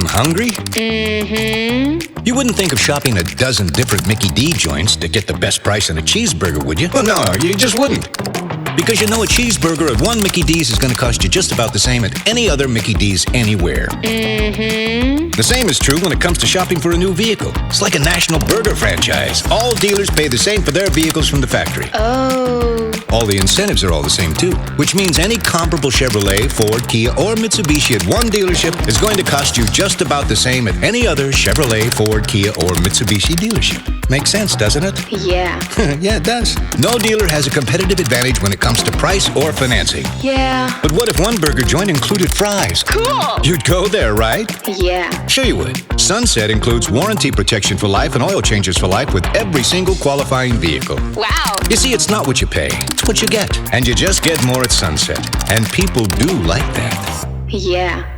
Hungry? Mm-hmm. You wouldn't think of shopping a dozen different Mickey D joints to get the best price on a cheeseburger, would you? Well, no, you just wouldn't. Because you know a cheeseburger at one Mickey D's is going to cost you just about the same at any other Mickey D's anywhere. Mm-hmm. The same is true when it comes to shopping for a new vehicle. It's like a national burger franchise. All dealers pay the same for their vehicles from the factory. Oh. All the incentives are all the same too, which means any comparable Chevrolet, Ford, Kia, or Mitsubishi at one dealership is going to cost you just about the same at any other Chevrolet, Ford, Kia, or Mitsubishi dealership. Makes sense, doesn't it? Yeah. Yeah, it does. No dealer has a competitive advantage when it comes to price or financing. Yeah. But what if one burger joint included fries? Cool. You'd go there, right? Yeah. Sure you would. Sunset includes warranty protection for life and oil changes for life with every single qualifying vehicle. Wow. You see, it's not what you pay, it's what you get. And you just get more at Sunset. And people do like that. Yeah.